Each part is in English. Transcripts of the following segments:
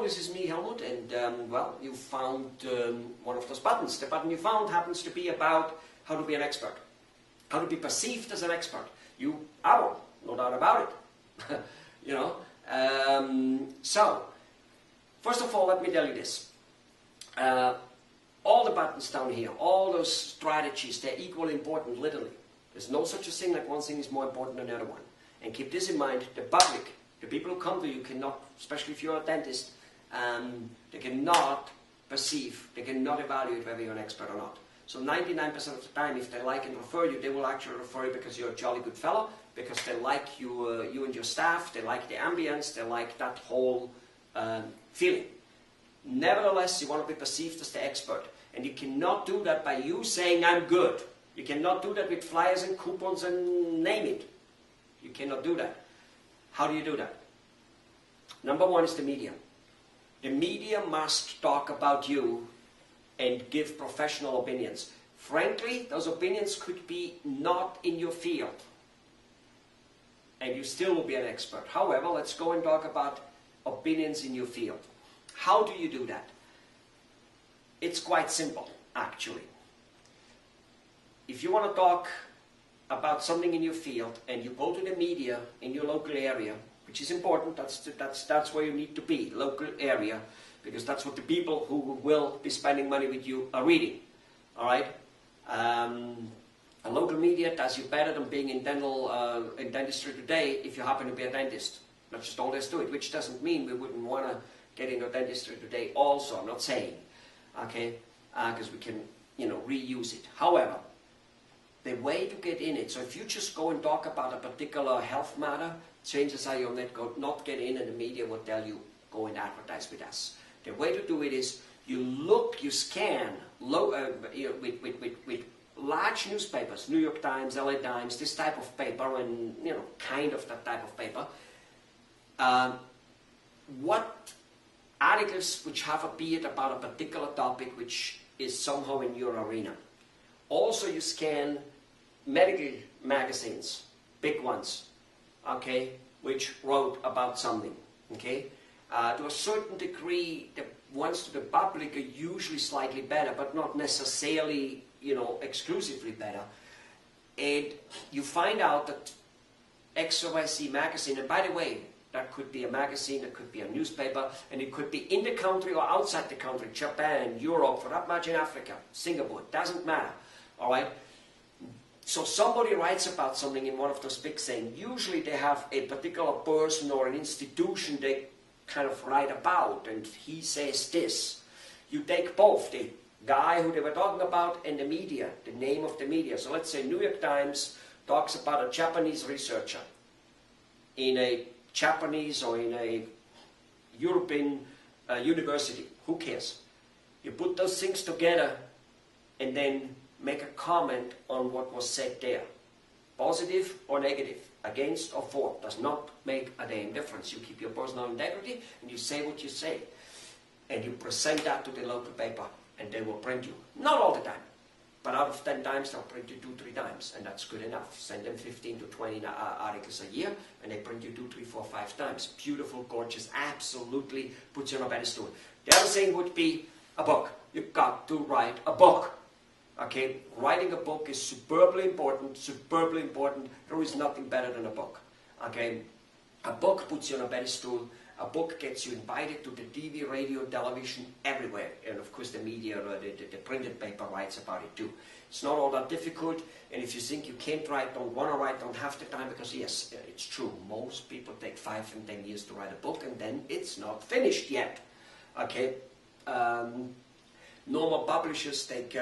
this is me, Helmut, and well, you found one of those buttons. The button you found happens to be about how to be an expert, how to be perceived as an expert. You are one, no doubt about it. You know. So, first of all, let me tell you this. All the buttons down here, all those strategies, they're equally important, literally. There's no such a thing like one thing is more important than the other one. And keep this in mind, the public, the people who come to you cannot, especially if you're a dentist, they cannot perceive, they cannot evaluate whether you're an expert or not. So 99% of the time, if they like and refer you, they will actually refer you because you're a jolly good fellow, because they like you, you and your staff, they like the ambience, they like that whole feeling. Nevertheless, you want to be perceived as the expert. And you cannot do that by you saying, I'm good. You cannot do that with flyers and coupons and name it. You cannot do that. How do you do that? Number one is the media. The media must talk about you and give professional opinions. Frankly, those opinions could be not in your field. And you still will be an expert. However, let's go and talk about opinions in your field. How do you do that? It's quite simple, actually. If you want to talk about something in your field and you go to the media in your local area, which is important, that's where you need to be, local area, because that's what the people who will be spending money with you are reading. All right? A local media does you better than being in dentistry today if you happen to be a dentist. That's just all there is to it, which doesn't mean we wouldn't want to get into dentistry today also, I'm not saying, okay, because we can, you know, reuse it. However, the way to get in it, so if you just go and talk about a particular health matter, chances are you'll not get in and the media will tell you, go and advertise with us. The way to do it is, you scan with large newspapers, New York Times, LA Times, this type of paper, and, you know, kind of that type of paper, what articles which have appeared about a particular topic which is somehow in your arena. Also, you scan medical magazines, big ones, okay, which wrote about something, okay. To a certain degree, the ones to the public are usually slightly better, but not necessarily, you know, exclusively better. And you find out that XYZ magazine, and by the way, that could be a magazine, it could be a newspaper, and it could be in the country or outside the country, Japan, Europe, for that much in Africa, Singapore, doesn't matter, all right? So somebody writes about something in one of those big things. Usually they have a particular person or an institution they kind of write about, and he says this. You take both, the guy who they were talking about and the media, the name of the media. So let's say New York Times talks about a Japanese researcher in a Japanese or in a European university. Who cares? You put those things together and then make a comment on what was said there. Positive or negative, against or for, does not make a damn difference. You keep your personal integrity and you say what you say. And you present that to the local paper and they will print you. Not all the time, but out of 10 times they'll print you 2-3 times, and that's good enough. Send them 15 to 20 articles a year and they print you 2, 3, 4, 5 times. Beautiful, gorgeous, absolutely puts you on a pedestal. The other thing would be a book. You've got to write a book. Okay, writing a book is superbly important, superbly important. There is nothing better than a book. Okay, a book puts you on a pedestal. A book gets you invited to the TV, radio, television, everywhere. And of course the media, the printed paper writes about it too. It's not all that difficult, and if you think you can't write, don't want to write, don't have the time, because yes, it's true. Most people take 5 and 10 years to write a book, and then it's not finished yet. Okay. Normal publishers take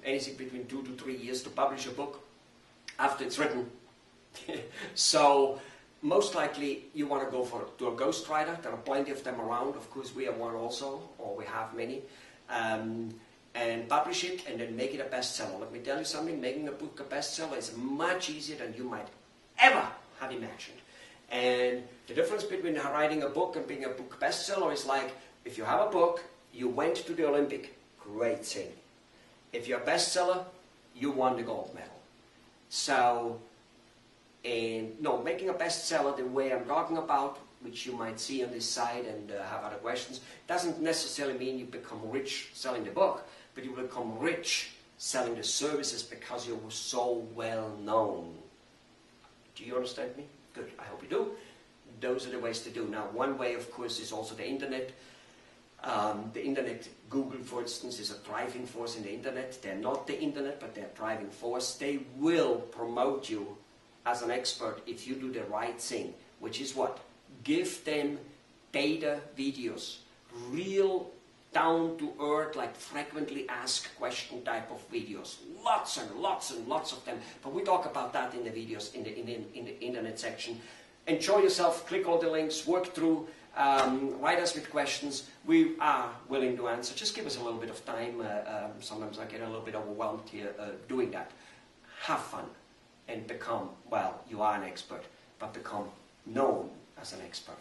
anything between 2 to 3 years to publish a book after it's written. So most likely you want to go to a ghostwriter. There are plenty of them around. Of course, we have one also, or we have many. And publish it and then make it a bestseller. Let me tell you something, making a book a bestseller is much easier than you might ever have imagined. And the difference between writing a book and being a book bestseller is like, if you have a book, you went to the Olympic. Great thing. If you're a bestseller, you won the gold medal. So, no, making a bestseller the way I'm talking about, which you might see on this site and have other questions, doesn't necessarily mean you become rich selling the book, but you will become rich selling the services because you're so well known. Do you understand me? Good, I hope you do. Those are the ways to do. Now, one way, of course, is also the internet. The internet, Google, for instance, is a driving force in the internet. They're not the internet, but they're a driving force. They will promote you as an expert if you do the right thing, which is what? Give them data videos, real down-to-earth, like frequently asked question type of videos. Lots and lots and lots of them. But we talk about that in the videos in the internet section. Enjoy yourself, click all the links, work through, write us with questions. We are willing to answer. Just give us a little bit of time. Sometimes I get a little bit overwhelmed here doing that. Have fun and become, well, you are an expert, but become known as an expert.